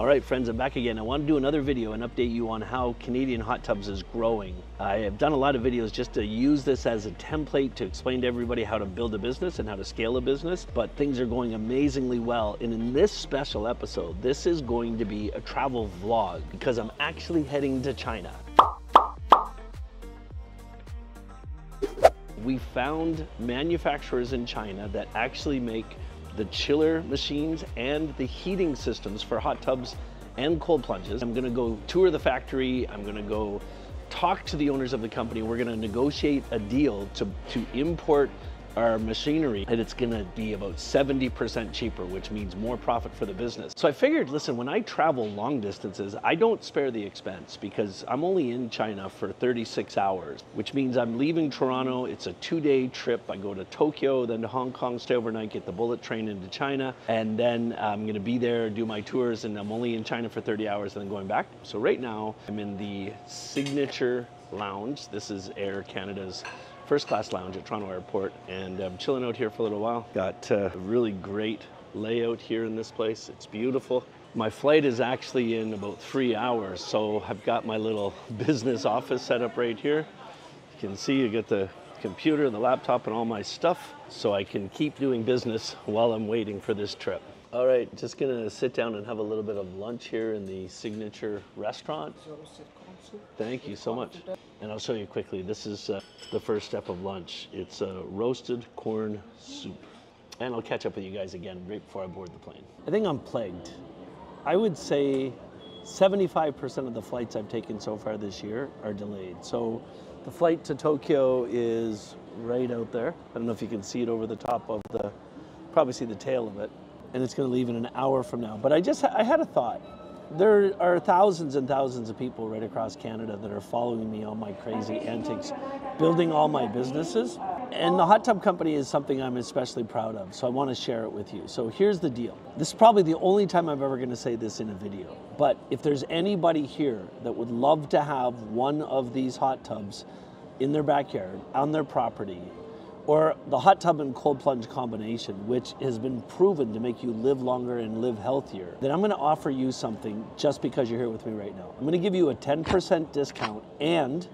All right, friends, I'm back again. I want to do another video and update you on how Canadian hot tubs is growing. I have done a lot of videos just to use this as a template to explain to everybody how to build a business and how to scale a business, but things are going amazingly well. And in this special episode, this is going to be a travel vlog because I'm actually heading to China. We found manufacturers in China that actually make the chiller machines and the heating systems for hot tubs and cold plunges. I'm gonna go tour the factory. I'm gonna go talk to the owners of the company. We're gonna negotiate a deal to import our machinery, and it's gonna be about 70% cheaper, which means more profit for the business. So I figured, listen, when I travel long distances, I don't spare the expense because I'm only in China for 36 hours, which means I'm leaving Toronto. It's a 2-day trip. I go to Tokyo, then to Hong Kong, stay overnight, get the bullet train into China, and then I'm gonna be there, do my tours, and I'm only in China for 30 hours and then going back. So right now, I'm in the Signature Lounge. This is Air Canada's first class lounge at Toronto Airport, and I'm chilling out here for a little while. Got a really great layout here in this place. It's beautiful. My flight is actually in about 3 hours, so I've got my little business office set up right here. You can see I got the computer, the laptop, and all my stuff, so I can keep doing business while I'm waiting for this trip. All right, just gonna sit down and have a little bit of lunch here in the Signature restaurant. Thank you so much. And I'll show you quickly. This is the first step of lunch. It's roasted corn soup. And I'll catch up with you guys again right before I board the plane. I think I'm plagued. I would say 75% of the flights I've taken so far this year are delayed. So the flight to Tokyo is right out there. I don't know if you can see it over the top of probably see the tail of it. And it's gonna leave in an hour from now. But I had a thought. There are thousands and thousands of people right across Canada that are following me on my crazy antics, building all my businesses. And the hot tub company is something I'm especially proud of, so I want to share it with you. So here's the deal. This is probably the only time I'm ever going to say this in a video. But if there's anybody here that would love to have one of these hot tubs in their backyard, on their property, or the hot tub and cold plunge combination, which has been proven to make you live longer and live healthier, then I'm gonna offer you something just because you're here with me right now. I'm gonna give you a 10% discount and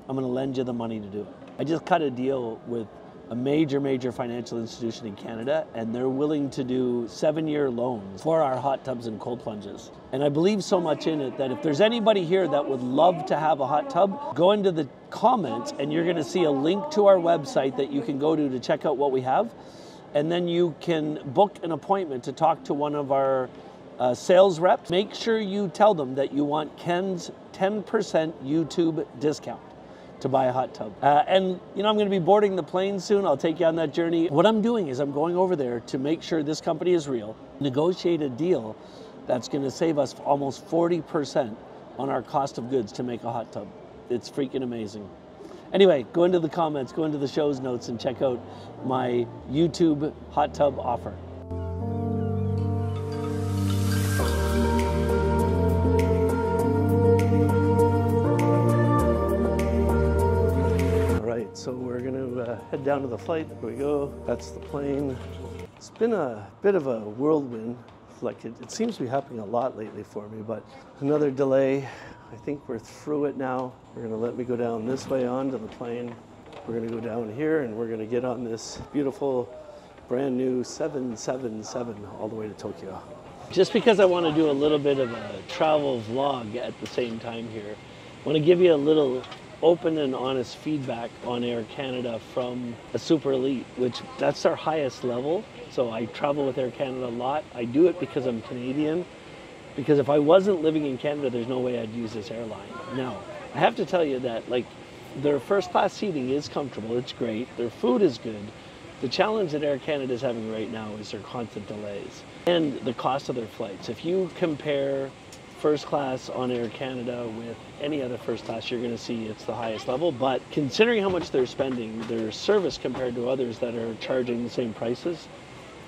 I'm gonna lend you the money to do it. I just cut a deal with a major financial institution in Canada, and they're willing to do 7-year loans for our hot tubs and cold plunges. And I believe so much in it that if there's anybody here that would love to have a hot tub, go into the comments and you're gonna see a link to our website that you can go to check out what we have. And then you can book an appointment to talk to one of our sales reps. Make sure you tell them that you want Ken's 10% YouTube discount to buy a hot tub. And you know, I'm gonna be boarding the plane soon. I'll take you on that journey. What I'm doing is I'm going over there to make sure this company is real, negotiate a deal that's gonna save us almost 40% on our cost of goods to make a hot tub. It's freaking amazing. Anyway, go into the comments, go into the show's notes and check out my YouTube hot tub offer. So we're gonna head down to the flight. Here we go. That's the plane. It's been a bit of a whirlwind. Like it seems to be happening a lot lately for me, but another delay. I think we're through it now. They're gonna let me go down this way onto the plane. We're gonna go down here and we're gonna get on this beautiful brand new 777 all the way to Tokyo. Just because I want to do a little bit of a travel vlog at the same time here, I want to give you a little open and honest feedback on Air Canada from a super elite, which that's our highest level. So I travel with Air Canada a lot. I do it because I'm Canadian, because if I wasn't living in Canada, there's no way I'd use this airline. Now, I have to tell you that like their first class seating is comfortable, it's great, their food is good. The challenge that Air Canada is having right now is their constant delays and the cost of their flights. If you compare first class on Air Canada with any other first class, you're going to see it's the highest level. But considering how much they're spending, their service compared to others that are charging the same prices,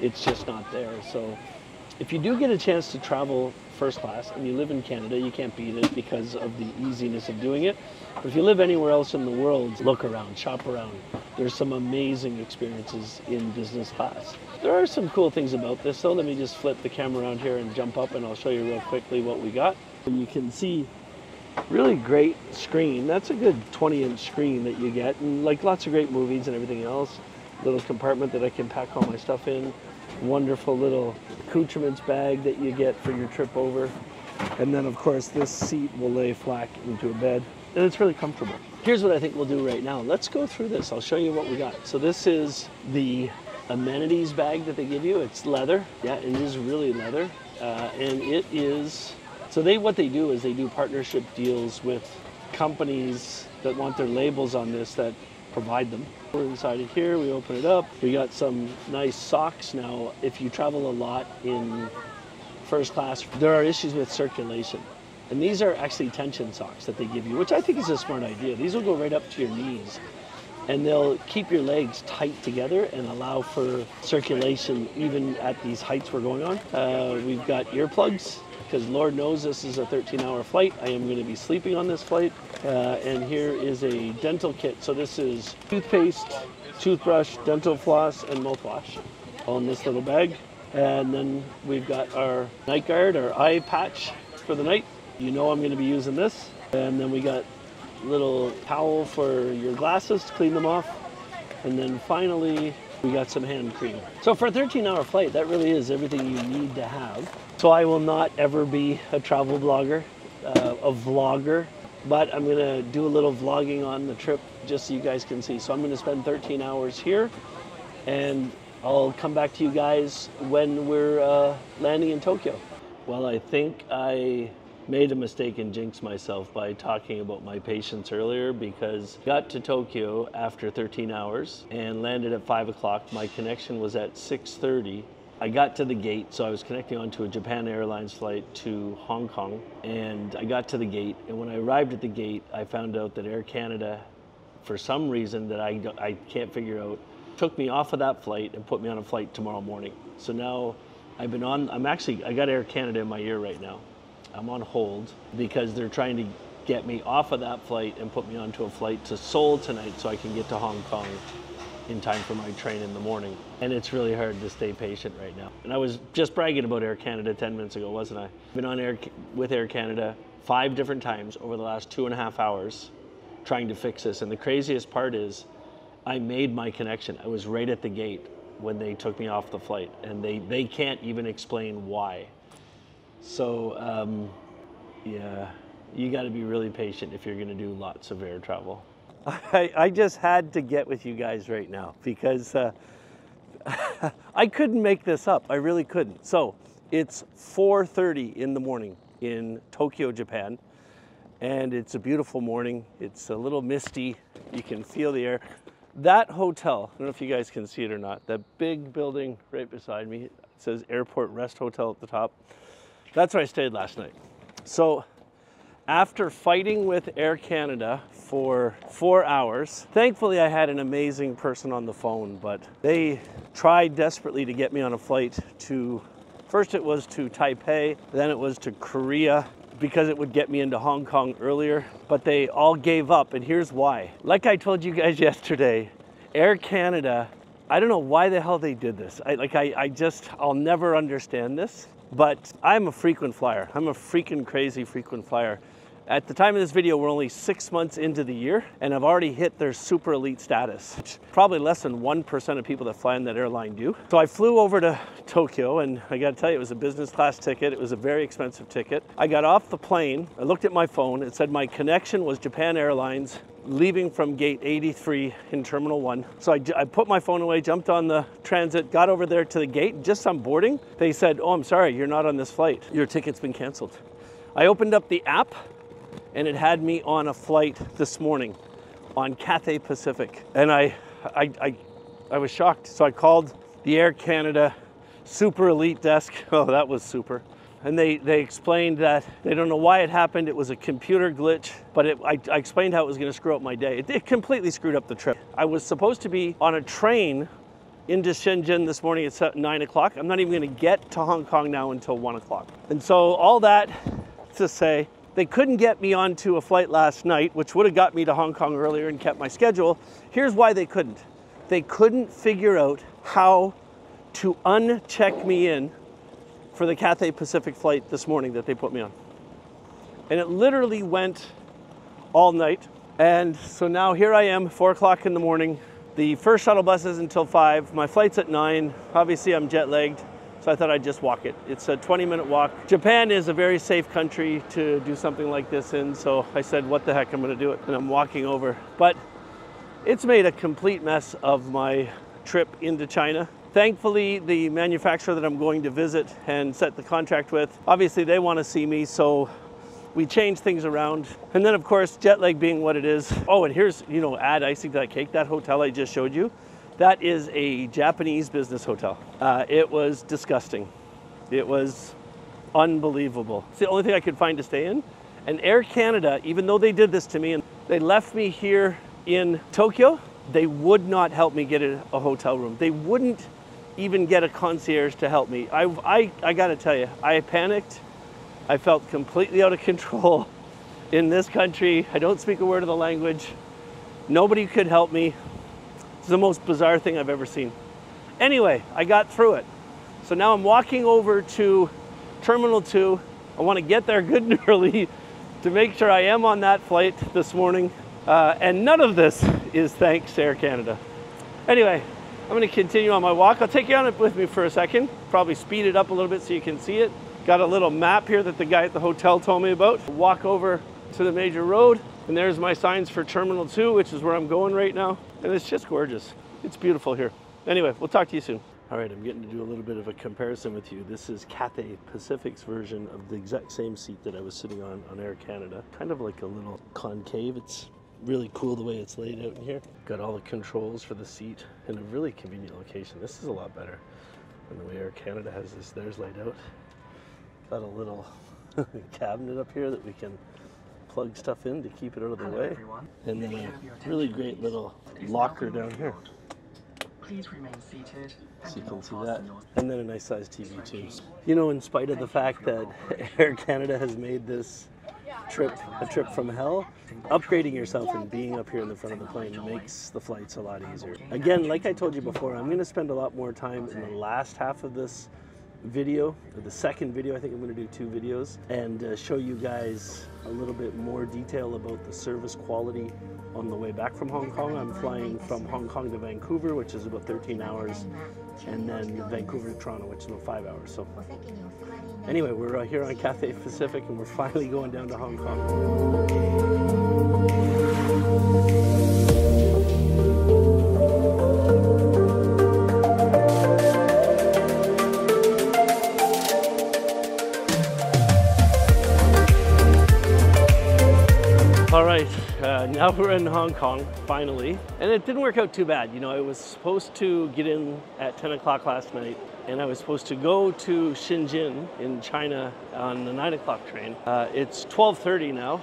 it's just not there. So If you do get a chance to travel first class and you live in Canada, you can't beat it because of the easiness of doing it. But if you live anywhere else in the world, look around, shop around. There's some amazing experiences in business class. There are some cool things about this though. Let me just flip the camera around here and jump up and I'll show you real quickly what we got. You can see really great screen. That's a good 20-inch screen that you get, and like lots of great movies and everything else. Little compartment that I can pack all my stuff in. Wonderful little accoutrements bag that you get for your trip over. And then of course this seat will lay flat into a bed, and it's really comfortable. Here's what I think we'll do right now. Let's go through this. I'll show you what we got. So this is the amenities bag that they give you. It's leather. Yeah, it is really leather. And it is, so what they do is they do partnership deals with companies that want their labels on this that provide them. We're inside of here, we open it up. We got some nice socks. Now, if you travel a lot in first class, there are issues with circulation. And these are actually tension socks that they give you, which I think is a smart idea. These will go right up to your knees and they'll keep your legs tight together and allow for circulation even at these heights we're going on. We've got earplugs, because Lord knows this is a 13-hour flight. I am going to be sleeping on this flight. And here is a dental kit. So this is toothpaste, toothbrush, dental floss, and mouthwash, all in this little bag. And then we've got our night guard, our eye patch for the night. You know I'm going to be using this. And then we got a little towel for your glasses to clean them off. And then finally, we got some hand cream. So for a 13-hour flight, that really is everything you need to have. So I will not ever be a travel blogger, a vlogger, but I'm gonna do a little vlogging on the trip just so you guys can see. So I'm gonna spend 13 hours here and I'll come back to you guys when we're landing in Tokyo. Well, I think I made a mistake and jinxed myself by talking about my patience earlier, because I got to Tokyo after 13 hours and landed at 5 o'clock. My connection was at 6:30. I got to the gate, so I was connecting onto a Japan Airlines flight to Hong Kong, and I got to the gate, and when I arrived at the gate, I found out that Air Canada, for some reason that I can't figure out, took me off of that flight and put me on a flight tomorrow morning. So now I got Air Canada in my ear right now. I'm on hold because they're trying to get me off of that flight and put me onto a flight to Seoul tonight so I can get to Hong Kong in time for my train in the morning. And it's really hard to stay patient right now. And I was just bragging about Air Canada 10 minutes ago, wasn't I? I've been on with Air Canada 5 different times over the last 2.5 hours trying to fix this. And the craziest part is I made my connection. I was right at the gate when they took me off the flight, and they can't even explain why. So yeah, you got to be really patient if you're going to do lots of air travel. I just had to get with you guys right now because I couldn't make this up. I really couldn't. So it's 4:30 in the morning in Tokyo, Japan, and it's a beautiful morning. It's a little misty. You can feel the air. That hotel, I don't know if you guys can see it or not, that big building right beside me, it says Airport Rest Hotel at the top. That's where I stayed last night. So after fighting with Air Canada for 4 hours, thankfully I had an amazing person on the phone, but they tried desperately to get me on a flight to, first it was to Taipei, then it was to Korea, because it would get me into Hong Kong earlier, but they all gave up, and here's why. Like I told you guys yesterday, Air Canada, I don't know why the hell they did this. I'll never understand this, but I'm a frequent flyer. I'm a freaking crazy frequent flyer. At the time of this video, we're only 6 months into the year, and I've already hit their super elite status, which probably less than 1% of people that fly on that airline do. So I flew over to Tokyo, and I gotta tell you, it was a business class ticket. It was a very expensive ticket. I got off the plane, I looked at my phone, it said my connection was Japan Airlines, leaving from gate 83 in Terminal 1. So I put my phone away, jumped on the transit, got over there to the gate. Just on boarding, they said, "Oh, I'm sorry, you're not on this flight. Your ticket's been canceled." I opened up the app, and it had me on a flight this morning on Cathay Pacific. And I was shocked. So I called the Air Canada super elite desk. Oh, that was super. And they explained that they don't know why it happened. It was a computer glitch, but I explained how it was gonna screw up my day. It completely screwed up the trip. I was supposed to be on a train into Shenzhen this morning at 9 o'clock. I'm not even going to get to Hong Kong now until 1 o'clock. And so all that to say, they couldn't get me onto a flight last night, which would have got me to Hong Kong earlier and kept my schedule. Here's why they couldn't. They couldn't figure out how to uncheck me in for the Cathay Pacific flight this morning that they put me on. And it literally went all night. And so now here I am, 4 o'clock in the morning. The first shuttle bus isn't until 5. My flight's at 9. Obviously I'm jet lagged, so I thought I'd just walk it. It's a 20-minute walk. Japan is a very safe country to do something like this in, so I said, what the heck, I'm gonna do it. And I'm walking over. But it's made a complete mess of my trip into China. Thankfully, the manufacturer that I'm going to visit and set the contract with, obviously they want to see me, so we changed things around. And then of course, jet lag being what it is. Oh, and here's, you know, add icing to that cake, that hotel I just showed you, that is a Japanese business hotel. It was disgusting. It was unbelievable. It's the only thing I could find to stay in. And Air Canada, even though they did this to me and they left me here in Tokyo, they would not help me get a hotel room. They wouldn't even get a concierge to help me. I gotta tell you, I panicked. I felt completely out of control in this country. I don't speak a word of the language. Nobody could help me. It's the most bizarre thing I've ever seen. Anyway, I got through it. So now I'm walking over to Terminal 2. I want to get there good and early to make sure I am on that flight this morning. And none of this is thanks to Air Canada. Anyway, I'm going to continue on my walk. I'll take you on it with me for a second. Probably speed it up a little bit so you can see it. Got a little map here that the guy at the hotel told me about. Walk over to the major road, and there's my signs for Terminal 2, which is where I'm going right now. And it's just gorgeous. It's beautiful here. Anyway, we'll talk to you soon. All right, I'm getting to do a little bit of a comparison with you. This is Cathay Pacific's version of the exact same seat that I was sitting on Air Canada. Kind of like a little concave. It's really cool the way it's laid out in here. Got all the controls for the seat in a really convenient location. This is a lot better than the way Air Canada has this. Theirs laid out. Got a little cabinet up here that we can plug stuff in to keep it out of the way. Everyone. And then a really great little locker down here. Please remain seated. So you can see that. And then a nice sized TV too. You know, in spite of the fact that Air Canada has made this trip a trip from hell, upgrading yourself and being up here in the front of the plane makes the flights a lot easier. Again, like I told you before, I'm going to spend a lot more time in the last half of this video, or the second video. I think I'm going to do 2 videos and show you guys a little bit more detail about the service quality on the way back from Hong Kong. I'm flying from Hong Kong to Vancouver, which is about 13 hours, and then Vancouver to Toronto, which is about 5 hours. So anyway, we're here on Cathay Pacific and we're finally going down to Hong Kong. All right, now we're in Hong Kong, finally. And it didn't work out too bad. You know, I was supposed to get in at 10 o'clock last night, and I was supposed to go to Shenzhen in China on the 9 o'clock train. It's 12:30 now,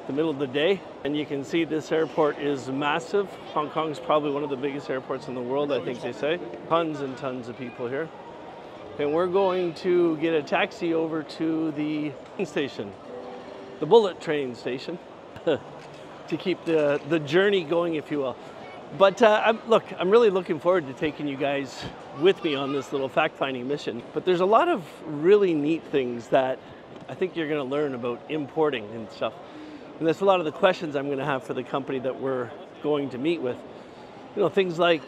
the middle of the day, and you can see this airport is massive. Hong Kong is probably one of the biggest airports in the world, I think they say. Tons and tons of people here. And we're going to get a taxi over to the train station, the bullet train station. To keep the journey going, if you will. But look, I'm really looking forward to taking you guys with me on this little fact-finding mission. But there's a lot of really neat things that I think you're going to learn about importing and stuff. And that's a lot of the questions I'm going to have for the company that we're going to meet with. You know, things like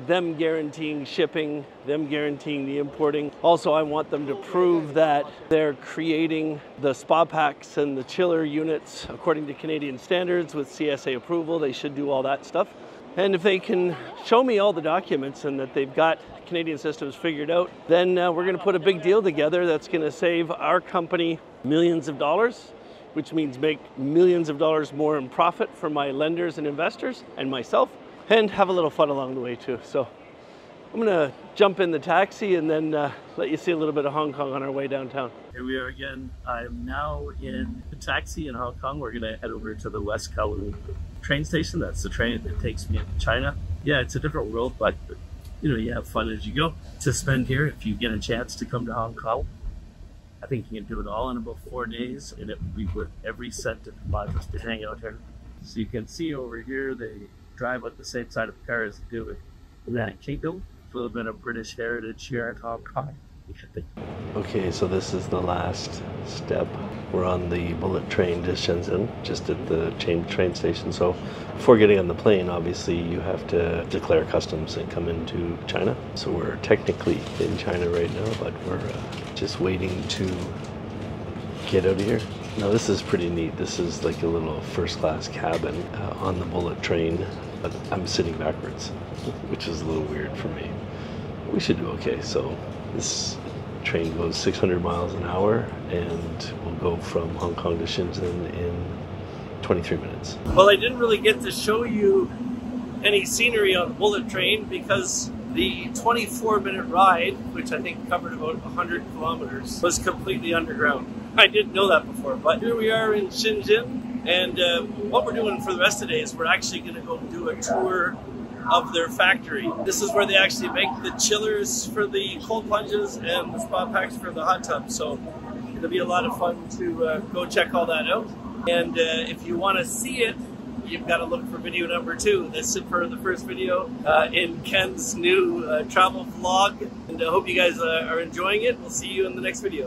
them guaranteeing shipping, them guaranteeing the importing. Also, I want them to prove that they're creating the spa packs and the chiller units according to Canadian standards with CSA approval. They should do all that stuff. And if they can show me all the documents and that they've got Canadian systems figured out, then we're going to put a big deal together that's going to save our company millions of dollars, which means make millions of dollars more in profit for my lenders and investors and myself, and have a little fun along the way too. So I'm gonna jump in the taxi and then let you see a little bit of Hong Kong on our way downtown. Here we are again. I'm now in a taxi in Hong Kong. We're gonna head over to the West Kowloon train station. That's the train that takes me into China. Yeah, it's a different world, but You know, you have fun as you go. To spend here, if you get a chance to come to Hong Kong, I think you can do it all in about 4 days, and it would be worth every cent it buys us to hang out here. So you can see over here, they drive on the same side of the car as they do in the United Kingdom. A little bit of British heritage here at Hong Kong. Okay, so this is the last step. We're on the bullet train to Shenzhen, just at the train station. So before getting on the plane, obviously you have to declare customs and come into China. So we're technically in China right now, but we're just waiting to get out of here. Now this is pretty neat. This is like a little first class cabin on the bullet train, but I'm sitting backwards, which is a little weird for me. We should do okay. So this train goes 600 miles an hour and will go from Hong Kong to Shenzhen in 23 minutes. Well, I didn't really get to show you any scenery on the bullet train because the 24-minute ride, which I think covered about 100 kilometers, was completely underground. I didn't know that before, but here we are in Shenzhen, and what we're doing for the rest of the day is we're actually going to go do a tour of their factory. This is where they actually make the chillers for the cold plunges and the spa packs for the hot tubs. So it'll be a lot of fun to go check all that out. And if you want to see it, you've got to look for video number 2. This is for the first video in Ken's new travel vlog. And I hope you guys are enjoying it. We'll see you in the next video.